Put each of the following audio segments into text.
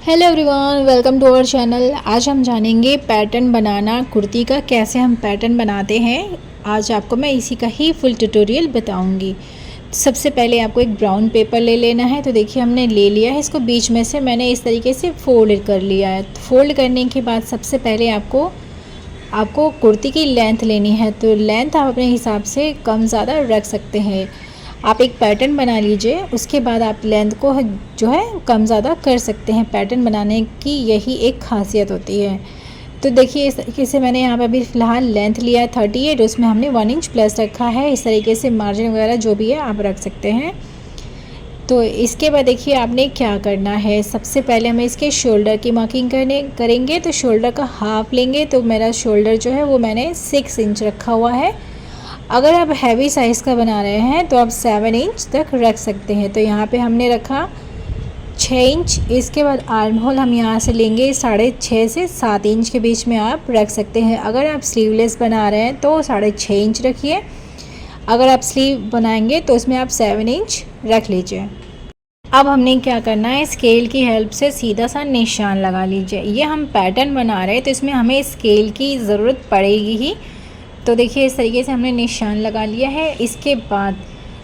Hello everyone, welcome to our channel. आज हम जानेंगे पैटर्न बनाना कुर्ती का, कैसे हम पैटर्न बनाते हैं। आज आपको मैं इसी का ही फुल ट्यूटोरियल बताऊंगी। सबसे पहले आपको एक ब्राउन पेपर ले लेना है। तो देखिए हमने ले लिया है इसको, बीच में से मैंने इस तरीके से फोल्ड कर लिया है। फोल्ड करने के बाद सबसे पहले आपको कुर्ती की लेंथ लेनी है। तो लेंथ आप अपने हिसाब से कम ज़्यादा रख सकते हैं। आप एक पैटर्न बना लीजिए, उसके बाद आप लेंथ को जो है कम ज़्यादा कर सकते हैं। पैटर्न बनाने की यही एक खासियत होती है। तो देखिए इस तरीके से मैंने यहाँ पे अभी फ़िलहाल लेंथ लिया है 38, उसमें हमने 1 इंच प्लस रखा है। इस तरीके से मार्जिन वगैरह जो भी है आप रख सकते हैं। तो इसके बाद देखिए आपने क्या करना है। सबसे पहले हमें इसके शोल्डर की मार्किंग करेंगे। तो शोल्डर का हाफ लेंगे। तो मेरा शोल्डर जो है वो मैंने 6 इंच रखा हुआ है। अगर आप हैवी साइज़ का बना रहे हैं तो आप 7 इंच तक रख सकते हैं। तो यहाँ पे हमने रखा 6 इंच। इसके बाद आर्म होल हम यहाँ से लेंगे 6.5 से 7 इंच के बीच में आप रख सकते हैं। अगर आप स्लीवलेस बना रहे हैं तो 6.5 इंच रखिए। अगर आप स्लीव बनाएंगे तो उसमें आप 7 इंच रख लीजिए। अब हमने क्या करना है, स्केल की हेल्प से सीधा सा निशान लगा लीजिए। ये हम पैटर्न बना रहे हैं तो इसमें हमें स्केल की ज़रूरत पड़ेगी ही। तो देखिए इस तरीके से हमने निशान लगा लिया है। इसके बाद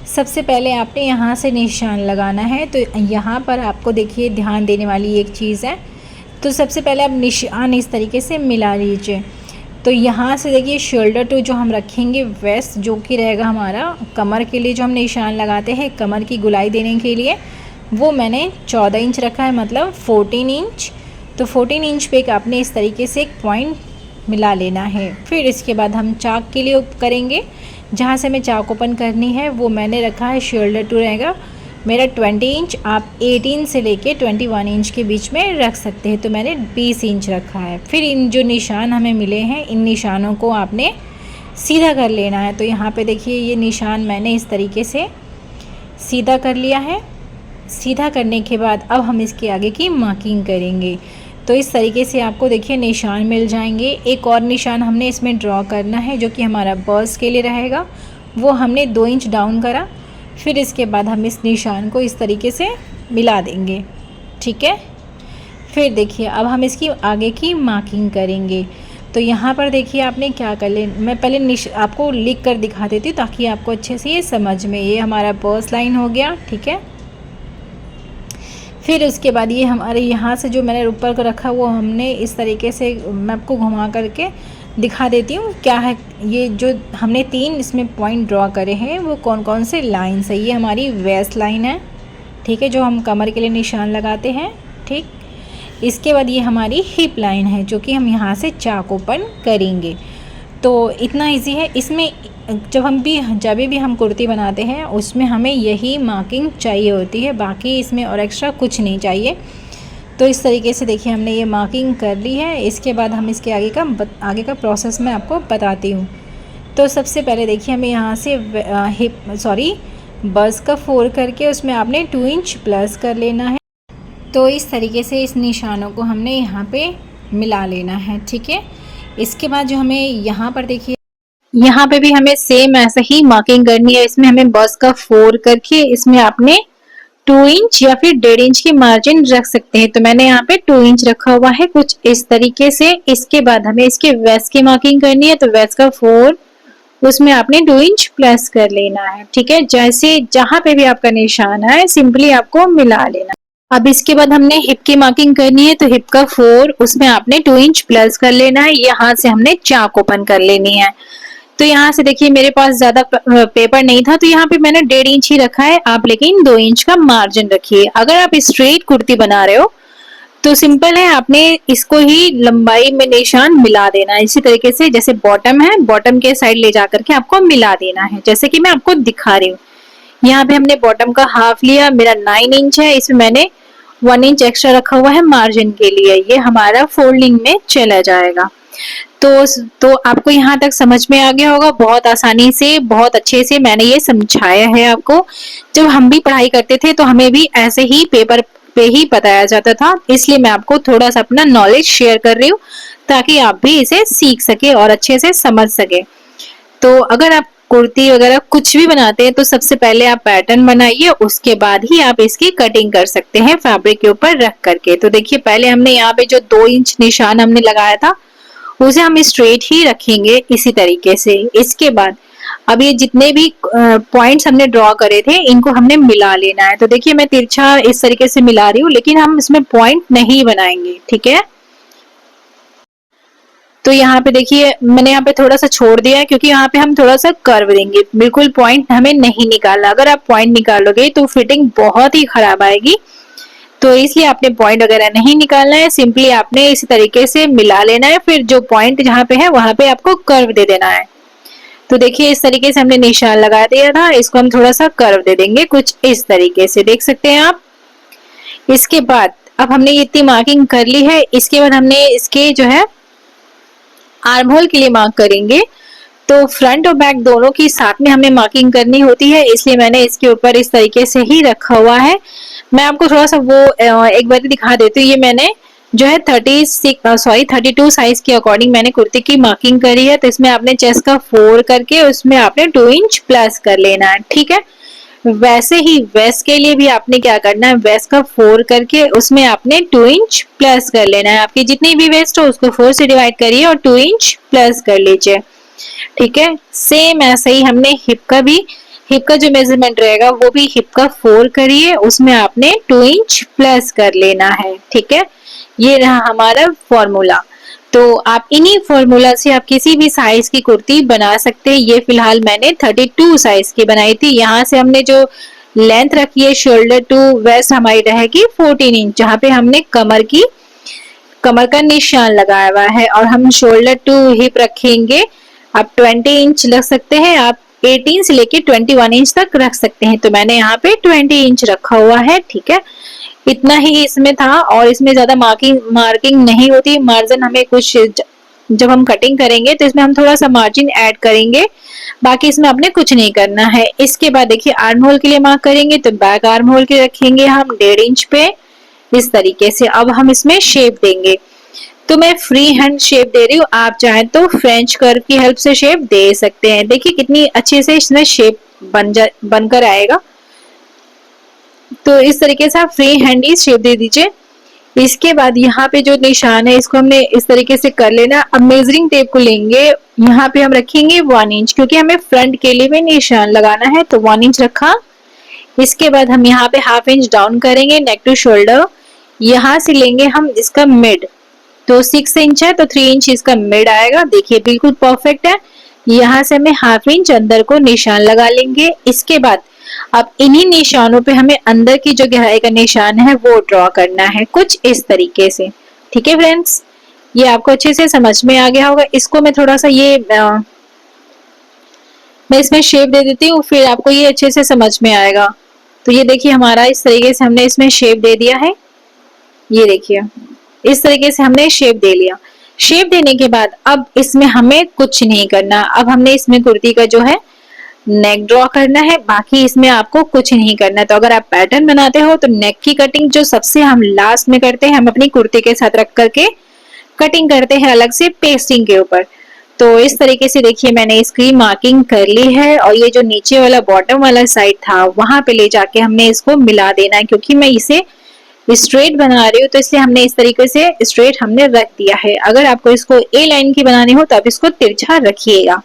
सबसे पहले आपने यहाँ से निशान लगाना है। तो यहाँ पर आपको देखिए ध्यान देने वाली एक चीज़ है। तो सबसे पहले आप निशान इस तरीके से मिला लीजिए। तो यहाँ से देखिए शोल्डर टू जो हम रखेंगे वेस्ट, जो कि रहेगा हमारा कमर के लिए जो हम निशान लगाते हैं कमर की गुलाई देने के लिए, वो मैंने 14 इंच रखा है, मतलब 14 इंच। तो 14 इंच पे आपने इस तरीके से एक पॉइंट मिला लेना है। फिर इसके बाद हम चाक के लिए करेंगे। जहाँ से हमें चाक ओपन करनी है वो मैंने रखा है, शोल्डर टू रहेगा मेरा 20 इंच। आप 18 से लेके 21 इंच के बीच में रख सकते हैं। तो मैंने 20 इंच रखा है। फिर इन जो निशान हमें मिले हैं इन निशानों को आपने सीधा कर लेना है। तो यहाँ पे देखिए ये निशान मैंने इस तरीके से सीधा कर लिया है। सीधा करने के बाद अब हम इसके आगे की मार्किंग करेंगे। तो इस तरीके से आपको देखिए निशान मिल जाएंगे। एक और निशान हमने इसमें ड्रॉ करना है जो कि हमारा बर्स के लिए रहेगा, वो हमने 2 इंच डाउन करा। फिर इसके बाद हम इस निशान को इस तरीके से मिला देंगे, ठीक है। फिर देखिए अब हम इसकी आगे की मार्किंग करेंगे। तो यहाँ पर देखिए आपने क्या कर ले, मैं पहले आपको लिख कर दिखा देती हूँ ताकि आपको अच्छे से ये समझ में। ये हमारा बर्स लाइन हो गया, ठीक है। फिर उसके बाद ये हमारे यहाँ से जो मैंने ऊपर को रखा वो हमने इस तरीके से, मैं आपको घुमा करके दिखा देती हूँ क्या है। ये जो हमने 3 इसमें पॉइंट ड्रॉ करे हैं वो कौन कौन से लाइन्स है। ये हमारी वेस्ट लाइन है, ठीक है, जो हम कमर के लिए निशान लगाते हैं, ठीक। इसके बाद ये हमारी हिप लाइन है जो कि हम यहाँ से चाक ओपन करेंगे। तो इतना इजी है। इसमें जब भी हम कुर्ती बनाते हैं उसमें हमें यही मार्किंग चाहिए होती है, बाकी इसमें और एक्स्ट्रा कुछ नहीं चाहिए। तो इस तरीके से देखिए हमने ये मार्किंग कर ली है। इसके बाद हम इसके आगे का प्रोसेस मैं आपको बताती हूँ। तो सबसे पहले देखिए हमें यहाँ से बस का 4 करके उसमें आपने 2 इंच प्लस कर लेना है। तो इस तरीके से इस निशानों को हमने यहाँ पे मिला लेना है, ठीक है। इसके बाद जो हमें यहाँ पर देखिए, यहाँ पे भी हमें सेम ऐसा ही मार्किंग करनी है। इसमें हमें बस का 4 करके इसमें आपने 2 इंच या फिर 1.5 इंच की मार्जिन रख सकते हैं। तो मैंने यहाँ पे 2 इंच रखा हुआ है, कुछ इस तरीके से। इसके बाद हमें इसके वेस्ट की मार्किंग करनी है। तो वेस्ट का 4 उसमें आपने 2 इंच प्लस कर लेना है, ठीक है। जैसे जहां पे भी आपका निशान है सिंपली आपको मिला लेना। अब इसके बाद हमने हिप की मार्किंग करनी है। तो हिप का 4 उसमें आपने 2 इंच प्लस कर लेना है। यहाँ से हमने चाक ओपन कर लेनी है। तो यहाँ से देखिए मेरे पास ज्यादा पेपर नहीं था तो यहाँ पे मैंने 1.5 इंच ही रखा है। आप लेकिन 2 इंच का मार्जिन रखिए। अगर आप स्ट्रेट कुर्ती बना रहे हो तो सिंपल है, आपने इसको ही लंबाई में निशान मिला देना है। इसी तरीके से जैसे बॉटम है, बॉटम के साइड ले जाकर के आपको मिला देना है, जैसे कि मैं आपको दिखा रही हूँ। यहाँ पे हमने बॉटम का हाफ लिया, मेरा 9 इंच है। इसमें मैंने 1 इंच एक्स्ट्रा रखा हुआ है मार्जिन के लिए। ये हमारा फोल्डिंग में चला जाएगा। तो आपको यहाँ तक समझ में आ गया होगा। बहुत आसानी से, बहुत अच्छे से मैंने ये समझाया है आपको। जब हम भी पढ़ाई करते थे तो हमें भी ऐसे ही पेपर पे ही बताया जाता था, इसलिए मैं आपको थोड़ा सा अपना नॉलेज शेयर कर रही हूँ ताकि आप भी इसे सीख सके और अच्छे से समझ सके। तो अगर आप कुर्ती वगैरह कुछ भी बनाते हैं तो सबसे पहले आप पैटर्न बनाइए, उसके बाद ही आप इसकी कटिंग कर सकते हैं फैब्रिक के ऊपर रख करके। तो देखिए पहले हमने यहाँ पे जो 2 इंच निशान हमने लगाया था उसे हम स्ट्रेट ही रखेंगे इसी तरीके से। इसके बाद अब ये जितने भी पॉइंट्स हमने ड्रॉ करे थे इनको हमने मिला लेना है। तो देखिए मैं तिरछा इस तरीके से मिला रही हूँ, लेकिन हम इसमें पॉइंट नहीं बनाएंगे, ठीक है। तो यहाँ पे देखिए मैंने यहाँ पे थोड़ा सा छोड़ दिया है क्योंकि यहाँ पे हम थोड़ा सा कर्व देंगे, बिल्कुल पॉइंट हमें नहीं निकालना। अगर आप पॉइंट निकालोगे तो फिटिंग बहुत ही खराब आएगी, तो इसलिए आपने पॉइंट वगैरह नहीं निकालना है, सिंपली आपने इसी तरीके से मिला लेना है। फिर जो पॉइंट जहाँ पे है वहां पे आपको कर्व दे देना है। तो देखिए इस तरीके से हमने निशान लगा दिया था, इसको हम थोड़ा सा कर्व दे देंगे कुछ इस तरीके से, देख सकते हैं आप। इसके बाद अब हमने ये इतनी मार्किंग कर ली है, इसके बाद हमने इसके जो है आर्म होल के लिए मार्क करेंगे। तो फ्रंट और बैक दोनों की साथ में हमें मार्किंग करनी होती है, इसलिए मैंने इसके ऊपर इस तरीके से ही रखा हुआ है। मैं आपको थोड़ा सा वो एक बार दिखा देती हूँ। ये मैंने जो है 32 साइज के अकॉर्डिंग मैंने कुर्ती की मार्किंग करी है। तो इसमें आपने चेस्ट का 4 करके उसमें आपने 2 इंच प्लस कर लेना है, ठीक है। वैसे ही वेस्ट के लिए भी आपने क्या करना है, वेस्ट का 4 करके उसमें आपने 2 इंच प्लस कर लेना है। आपकी जितनी भी वेस्ट हो उसको 4 से डिवाइड करिए और 2 इंच प्लस कर लीजिए, ठीक है। सेम ऐसे ही हमने हिप का जो मेजरमेंट रहेगा वो भी हिप का 4 करिए, उसमें आपने 2 इंच प्लस कर लेना है, ठीक है। ये रहा हमारा फॉर्मूला। तो आप इन्हीं फॉर्मूला से आप किसी भी साइज की कुर्ती बना सकते हैं। ये फिलहाल मैंने 32 साइज की बनाई थी। यहाँ से हमने जो लेंथ रखी है शोल्डर टू वेस्ट हमारी रहेगी 14 इंच, जहाँ पे हमने कमर का निशान लगाया हुआ है। और हम शोल्डर टू हिप रखेंगे, आप 20 इंच रख सकते हैं, आप 18 से लेके 21 इंच तक रख सकते हैं। तो मैंने यहाँ पे 20 इंच रखा हुआ है, ठीक है। इतना ही इसमें था और इसमें ज्यादा मार्किंग नहीं होती। मार्जिन हमें कुछ जब हम कटिंग करेंगे तो इसमें हम थोड़ा सा मार्जिन ऐड करेंगे, बाकी इसमें आपने कुछ नहीं करना है। इसके बाद देखिए आर्म होल के लिए मार्क करेंगे, तो बैक आर्म होल के रखेंगे हम 1.5 इंच पे इस तरीके से। अब हम इसमें शेप देंगे, तो मैं फ्री हैंड शेप दे रही हूँ, आप चाहें तो फ्रेंच कर्व की हेल्प से शेप दे सकते हैं। देखिए कितनी अच्छे से इसमें शेप बनकर आएगा। तो इस तरीके से आप फ्री हैंड ही शेप दे दीजिए। इसके बाद यहाँ पे जो निशान है इसको हमने इस तरीके से कर लेना। अब मेजरिंग टेप को लेंगे, यहाँ पे हम रखेंगे 1 इंच, क्योंकि हमें फ्रंट के लिए भी निशान लगाना है, तो 1 इंच रखा। इसके बाद हम यहाँ पे ½ इंच डाउन करेंगे नेक टू शोल्डर। यहाँ से लेंगे हम इसका मिड, तो 6 इंच है तो 3 इंच इसका मिड आएगा। देखिए बिल्कुल परफेक्ट है। यहाँ से हमें ½ इंच अंदर को निशान लगा लेंगे। इसके बाद अब इन्हीं निशानों पे हमें अंदर की जो गहराई का निशान है वो ड्रॉ करना है कुछ इस तरीके से, ठीक है फ्रेंड्स। ये आपको अच्छे से समझ में आ गया होगा। इसको मैं थोड़ा सा मैं इसमें शेप दे देती हूँ, फिर आपको ये अच्छे से समझ में आएगा। तो ये देखिए हमारा इस तरीके से हमने इसमें शेप दे दिया है। ये देखिए इस तरीके से हमने शेप दे लिया। शेप देने के बाद अब इसमें हमें कुछ नहीं करना। अब हमने इसमें कुर्ती का जो है नेक ड्रॉ करना है, बाकी इसमें आपको कुछ नहीं करना है। तो अगर आप पैटर्न बनाते हो तो नेक की कटिंग जो सबसे हम लास्ट में करते हैं, हम अपनी कुर्ती के साथ रख करके कटिंग करते हैं अलग से पेस्टिंग के ऊपर। तो इस तरीके से देखिए मैंने इसकी मार्किंग कर ली है, और ये जो नीचे वाला बॉटम वाला साइड था वहां पे ले जाके हमने इसको मिला देना है। क्योंकि मैं इसे स्ट्रेट बना रही हूँ तो इसलिए हमने इस तरीके से स्ट्रेट हमने रख दिया है। अगर आपको इसको ए लाइन की बनानी हो तो आप इसको तिरछा रखिएगा,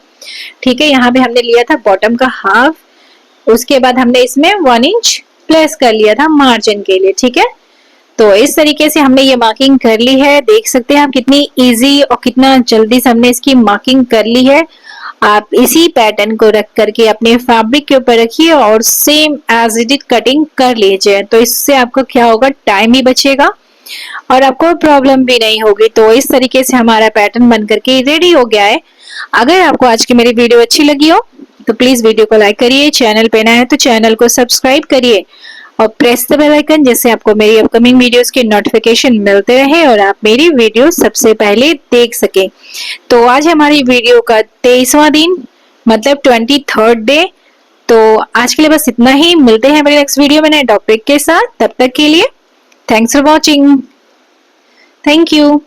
ठीक है। यहाँ पे हमने लिया था बॉटम का ½ उसके बाद हमने इसमें 1 इंच प्लस कर लिया था मार्जिन के लिए, ठीक है। तो इस तरीके से हमने ये मार्किंग कर ली है। देख सकते हैं आप कितनी इजी और कितना जल्दी से हमने इसकी मार्किंग कर ली है। आप इसी पैटर्न को रख करके अपने फैब्रिक के ऊपर रखिए और same as it is cutting कर लीजिए। तो इससे आपको क्या होगा, टाइम भी बचेगा और आपको प्रॉब्लम भी नहीं होगी। तो इस तरीके से हमारा पैटर्न बन करके रेडी हो गया है। अगर आपको आज की मेरी वीडियो अच्छी लगी हो तो प्लीज वीडियो को लाइक करिए, चैनल पे नए हैं तो चैनल को सब्सक्राइब करिए और प्रेस द बेल आइकन, जिससे आपको मेरी अपकमिंग वीडियोस के नोटिफिकेशन मिलते रहे और आप मेरी वीडियो सबसे पहले देख सके। तो आज हमारी वीडियो का 23वां दिन, मतलब 23rd डे। तो आज के लिए बस इतना ही। मिलते हैं मेरे नेक्स्ट वीडियो में नए टॉपिक के साथ। तब तक के लिए thanks for watching. Thank you.